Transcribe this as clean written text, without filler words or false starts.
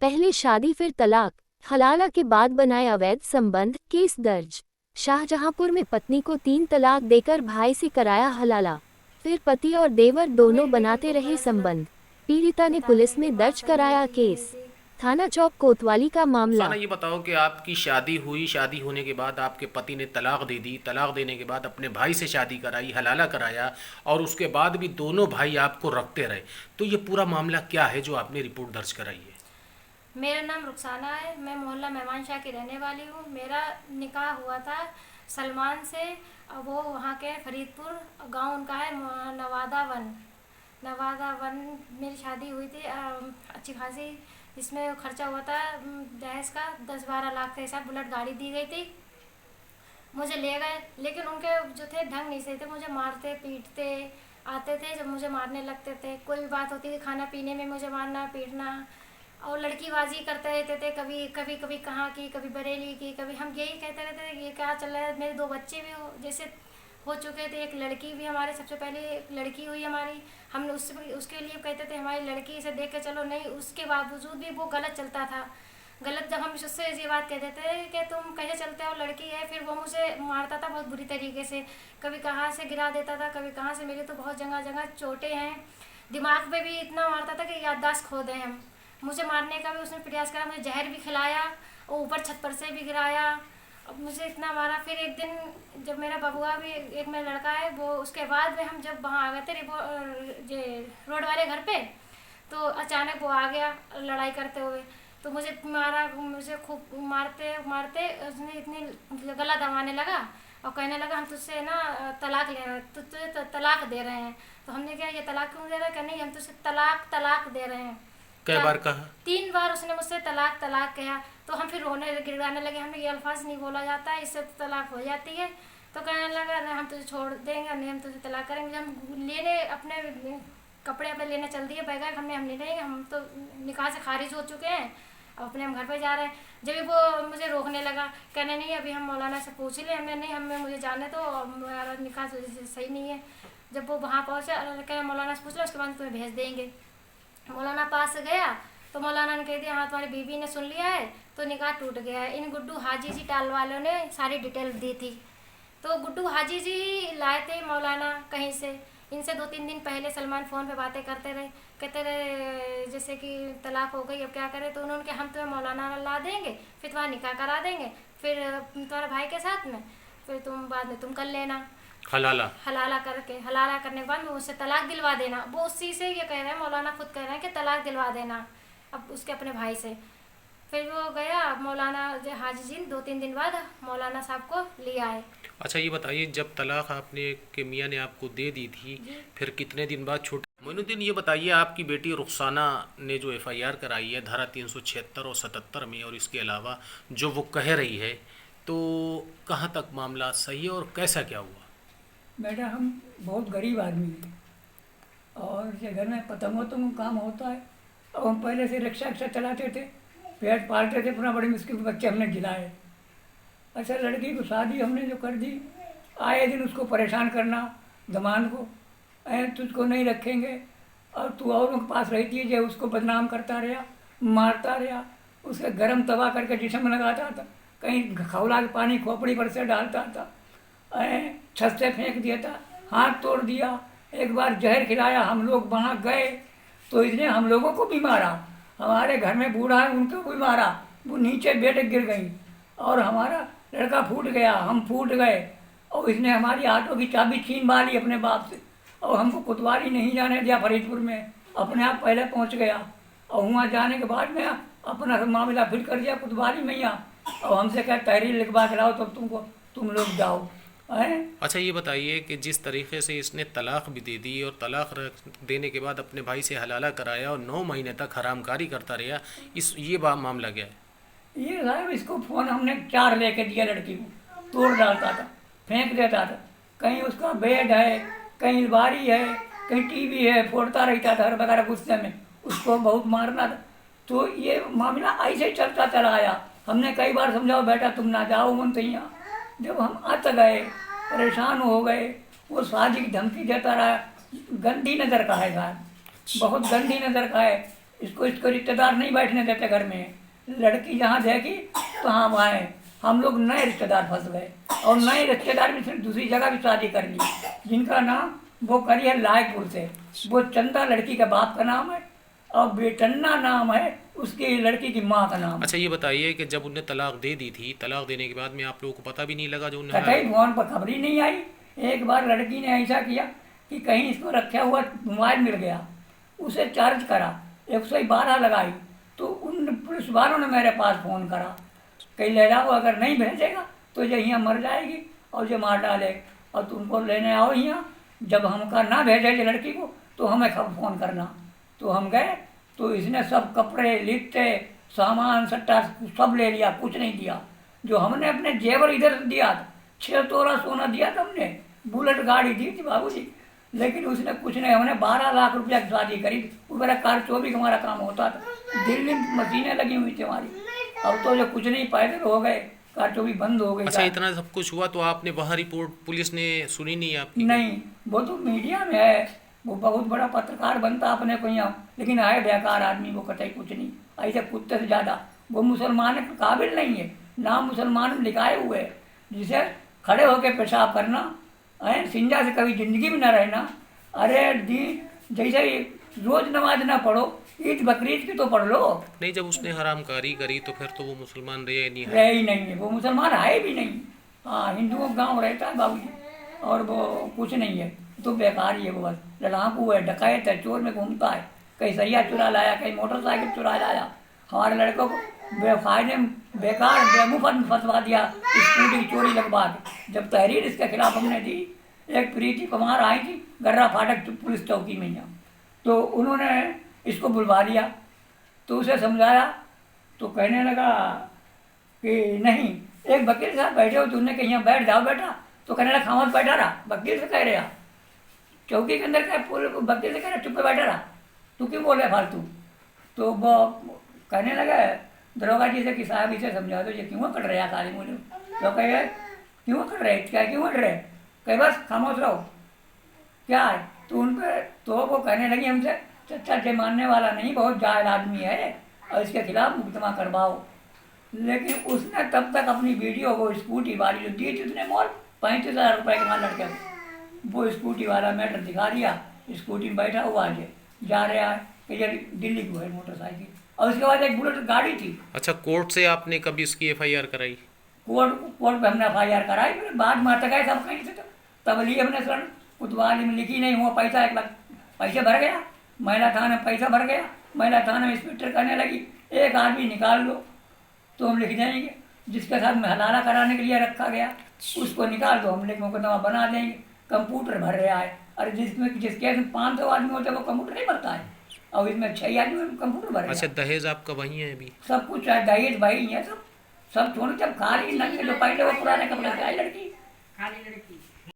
पहले शादी फिर तलाक, हलाला के बाद बनाए अवैध संबंध, केस दर्ज। शाहजहांपुर में पत्नी को 3 तलाक देकर भाई से कराया हलाला, फिर पति और देवर दोनों बनाते रहे संबंध। पीड़िता ने पुलिस में दर्ज कराया केस। थाना चौक कोतवाली का मामला। रुखसाना, ये बताओ कि आपकी शादी हुई, शादी होने के बाद आपके पति ने तलाक दे दी, तलाक देने के बाद अपने भाई से शादी कराई, हलाला कराया, और उसके बाद भी दोनों भाई आपको रखते रहे, तो ये पूरा मामला क्या है जो आपने रिपोर्ट दर्ज कराई है? मेरा नाम रुखसाना है। मैं मोहल्ला मेहमान शाह की रहने वाली हूँ। मेरा निकाह हुआ था सलमान से। वो वहाँ के फरीदपुर गांव उनका है, नवादा वन। नवादा वन मेरी शादी हुई थी अच्छी खासी, जिसमें खर्चा हुआ था दहेज का 10-12 लाख के हिसाब। बुलेट गाड़ी दी गई थी, मुझे ले गए, लेकिन उनके जो थे ढंग नहीं सही थे। मुझे मारते पीटते आते थे, जब मुझे मारने लगते थे। कोई भी बात होती थी खाना पीने में मुझे मारना पीटना, और लड़कीबाजी करते रहते थे। कभी कभी कभी कहाँ की, कभी बरेली की, कभी हम यही कहते रहते थे ये क्या चल रहा है। मेरे 2 बच्चे भी जैसे हो चुके थे, एक लड़की भी हमारे, सबसे पहले एक लड़की हुई हमारी। हम उसके लिए कहते थे हमारी लड़की, इसे देख के चलो, नहीं उसके बावजूद भी वो गलत चलता था। गलत जब हम उससे ये बात कहते थे कि तुम कैसे चलते हो, लड़की है, फिर वो मुझे मारता था बहुत बुरी तरीके से। कभी कहाँ से गिरा देता था, कभी कहाँ से। मेरे तो बहुत जगह जगह चोटें हैं, दिमाग पे भी इतना मारता था कि याददाश्त खो दें हम। मुझे मारने का भी उसने प्रयास करा, मुझे जहर भी खिलाया और ऊपर छत पर से भी गिराया। अब मुझे इतना मारा। फिर एक दिन जब मेरा बबुआ भी, एक मेरा लड़का है वो, उसके बाद में हम जब वहाँ आ गए थे रोड वाले घर पे, तो अचानक वो आ गया लड़ाई करते हुए, तो मुझे मारा। मुझे खूब मारते मारते उसने इतनी गला दबाने लगा और कहने लगा हम तुझसे ना तलाक ले रहे हैं, तुझे तलाक दे रहे हैं। तो हमने कहा ये तलाक क्यों दे रहे हैं? कि नहीं हम तुझसे तलाक तलाक दे रहे हैं। कई बार कहा? 3 बार उसने मुझसे तलाक तलाक कहा। तो हम फिर रोने गिड़ाने लगे, हमने ये अल्फाज नहीं बोला जाता है, इससे तो तलाक हो जाती है। तो कहने लगा नहीं हम तुझे छोड़ देंगे, नहीं हम तुझे तलाक करेंगे। जब हम लेने अपने कपड़े अपने लेने चल दिए बैग, हम नहीं, हम तो निकाह से खारिज हो चुके हैं, अब अपने हम घर पे जा रहे हैं। जब भी वो मुझे रोकने लगा, कहने नहीं अभी हम मौलाना से पूछ ले। हमने नहीं, हमें मुझे जाने तो मेरा निकाह सही नहीं है। जब वो वहाँ पहुँचे, कहने मौलाना से पूछ लो, उसके बाद तुम्हें भेज देंगे। मौलाना पास गया तो मौलाना ने कह दिया हाँ तुम्हारी बीवी ने सुन लिया है, तो निकाह टूट गया है। इन गुड्डू हाजी जी टाल वालों ने सारी डिटेल दी थी। तो गुड्डू हाजी जी लाए थे मौलाना कहीं से। इनसे 2-3 दिन पहले सलमान फ़ोन पे बातें करते रहे, कहते रहे जैसे कि तलाक हो गई अब क्या करें। तो उन्होंने कहा हम तुम्हें मौलाना ला देंगे, फिर तुम्हारा निकाह करा देंगे, फिर तुम्हारे भाई के साथ में, फिर तुम बाद में तुम कर लेना हलाला। हलाला करने के बाद में उससे तलाक दिलवा देना। वो उसी से ये कह रहे हैं, मौलाना खुद कह रहे हैं कि तलाक दिलवा देना अब उसके अपने भाई से। फिर वो गया मौलाना हाजी जी 2-3 दिन बाद मौलाना साहब को लिया है। अच्छा, ये बताइए, जब तलाक आपने के मियाँ ने आपको दे दी थी, फिर कितने दिन बाद छूट? मोइनुद्दीन, ये बताइए, आपकी बेटी रुखसाना ने जो एफआईआर कराई है धारा 376 और 77 में, और इसके अलावा जो वो कह रही है, तो कहाँ तक मामला सही है और कैसा क्या हुआ? बेटा हम बहुत गरीब आदमी हैं और ये घर में पतंगों तो काम होता है। और हम पहले से रिक्शा चलाते थे, पेट पालते थे, अपना बड़ी मुश्किल से बच्चे हमने जिलाए। अच्छा, लड़की को शादी हमने जो कर दी, आए दिन उसको परेशान करना, दमाद को तुझको नहीं रखेंगे, और तू औरों के पास रहती है जो उसको बदनाम करता रहा, मारता रहा, उसे गरम तवा करके जिस्म लगाता था, कहीं खौला के पानी खोपड़ी पर से डालता था, छत से फेंक दिया था, हाथ तोड़ दिया। एक बार जहर खिलाया, हम लोग वहाँ गए तो इसने हम लोगों को भी मारा। हमारे घर में बूढ़ा है उनको भी मारा, वो नीचे बेटे गिर गई और हमारा लड़का फूट गया, हम फूट गए। और इसने हमारी ऑटो की चाबी छीन मारी अपने बाप से, और हमको कोतवाली नहीं जाने दिया फरीदपुर में, अपने आप पहले पहुँच गया। और वहाँ जाने के बाद में अपना मामला फिर कर दिया कोतवाली में यहाँ, और हमसे क्या तहरीर लिखवा के लाओ तब तुम लोग जाओ। अच्छा, ये बताइए कि जिस तरीके से इसने तलाक भी दे दी और तलाक देने के बाद अपने भाई से हलाला कराया और 9 महीने तक हरामकारी करता रहा, ये मामला क्या है? ये साहब इसको फ़ोन हमने 4 लेके दिया, लड़की को तोड़ डालता था, फेंक देता था, कहीं उसका बेड है, कहीं अलमारी है, कहीं टीवी है, फोड़ता रहता था हर वगैरह गुस्से में, उसको बहुत मारना था। तो ये मामला ऐसे चलता चला आया। हमने कई बार समझाओ बेटा तुम ना जाओ मन तो यहाँ। जब हम अत गए, परेशान हो गए, वो शादी की धमकी देता रहा। गंदी नज़र का है साहब, बहुत गंदी नज़र का है। इसको रिश्तेदार नहीं बैठने देते घर में। लड़की जहाँ देखी तो हाँ वहाँ है। हम लोग नए रिश्तेदार फंस गए और नए रिश्तेदार भी सिर्फ दूसरी जगह भी शादी कर ली, जिनका नाम वो करी है लायकपुर से। वो चंदा लड़की के बाप का नाम है और बेटन्ना नाम है उसकी लड़की की माँ का नाम। अच्छा ये बताइए कि जब उन्हें तलाक दे दी थी, तलाक देने के बाद में आप लोगों को पता भी नहीं लगा जो उन्हें कहीं फोन पर खबर ही नहीं आई। एक बार लड़की ने ऐसा किया कि कहीं इसको रखा हुआ मोबाइल मिल गया, उसे चार्ज करा, 112 लगाई, तो उन पुलिस वालों ने मेरे पास फ़ोन करा, कहीं ले जाओ, अगर नहीं भेजेगा तो ये यहाँ मर जाएगी और ये मार डाले, और तुमको लेने आओ यहाँ। जब हमका ना भेजे ये लड़की को तो हमें खबर फ़ोन करना। तो हम गए तो इसने सब कपड़े लिट्टे सामान सट्टा सब ले लिया, कुछ नहीं दिया। जो हमने अपने जेवर इधर दिया था, 6 तोला सोना दिया था हमने, बुलेट गाड़ी दी थी बाबूजी, लेकिन उसने कुछ नहीं। हमने 12 लाख रुपया की शादी करी थी। वो मेरा कार 24 का हमारा काम होता था, दिल्ली में मशीनें लगी हुई थी हमारी। अब तो जो कुछ नहीं, पैदल हो गए, कार 24 बंद हो गई। अच्छा इतना सब कुछ हुआ तो आपने वहाँ रिपोर्ट पुलिस ने सुनी नहीं आपकी? नहीं, वो तो मीडिया में है, वो बहुत बड़ा पत्रकार बनता अपने को यहाँ, लेकिन है बेकार आदमी वो, कतई कुछ नहीं। ऐसे कुत्ते से ज़्यादा वो मुसलमान के काबिल नहीं है, नाम मुसलमान में लिखाए हुए है, जिसे खड़े होकर पेशाब करना है, सिंजा से कभी ज़िंदगी में न रहना। अरे जैसे रोज़ नमाज ना पढ़ो, ईद बकरीद की तो पढ़ लो। नहीं, जब उसने हरामकारी करी तो फिर तो वो मुसलमान रहे नहीं है। रहे ही नहीं है, वो मुसलमान है भी नहीं। हाँ, हिंदुओं का गाँव रहता है बाबूजी, और वो कुछ नहीं है, तो बेकार ही है वो, बस लड़ाकू है, डकैत है, चोर में घूमता है, कहीं सरिया चुरा लाया, कहीं मोटरसाइकिल चुरा लाया। हमारे लड़कों को बेफायदे बेकार बेमुफत में फंसवा दिया, स्कूटी चोरी लगवा के। जब तहरीर इसके खिलाफ हमने दी, एक प्रीति कुमार आई थी गर्रा फाटक पुलिस चौकी में यहाँ, तो उन्होंने इसको बुलवा लिया, तो उसे समझाया तो कहने लगा कि नहीं। एक वकील साहब बैठे हो, तुमने कहीं यहाँ बैठ जाओ बेटा, तो कहने लगा खामोश बैठा रहा। वकील से कह रहे आप चौकी के अंदर का वकील से कह रहा चुप पे बैठा रहा, तू क्यों बोल रहे फालतू। तो वो कहने लगा दरोगा जी से कि साहब इसे समझा दो, ये क्यों कट रहे काली मुझे। तो कहे क्यों कट रहे, क्या क्यों कट रहे, कहे बस खामोश रहो, क्या है। तो उन पर तो वो कहने लगी हमसे चच्चा से मानने वाला नहीं, बहुत जाहिल आदमी है और इसके खिलाफ मुकदमा करवाओ। लेकिन उसने तब तक अपनी वीडियो वो स्कूटी वाली जो दी थी उसने मोल 35,000 रुपये के माल लड़के को, वो स्कूटी वाला मैटर दिखा दिया, स्कूटी में बैठा हुआ है, जा रहा है कि ये दिल्ली को है मोटरसाइकिल, और उसके बाद एक बुलेट गाड़ी थी। अच्छा, कोर्ट से आपने कभी इसकी FIR कराई? कोर्ट पे हमने FIR कराई, फिर बाद में गए सब कहीं से, तब लिए हमने स्वर्ण कोतवाली में लिखी नहीं, वो पैसा 1 लाख पैसे भर गया, महिला थाने में पैसा भर गया, महिला थाने में इंस्पेक्टर करने लगी एक आदमी निकाल लो तो हम लिख देंगे, जिसके साथ में हलाला कराने के लिए रखा गया उसको निकाल दो, हम लिख मुकदमा बना देंगे। कंप्यूटर भर रहा है, अरे जिस केस में 500 आदमी होते हैं वो कंप्यूटर नहीं भरता है, और इसमें 6 आदमी कंप्यूटर भर रहे हैं। अच्छा, दहेज आपका वही है अभी? सब कुछ है, दहेज भाई है, सब छोड़, जब खाली लड़के जो पहले वो पुराने कपड़े से आई लड़की,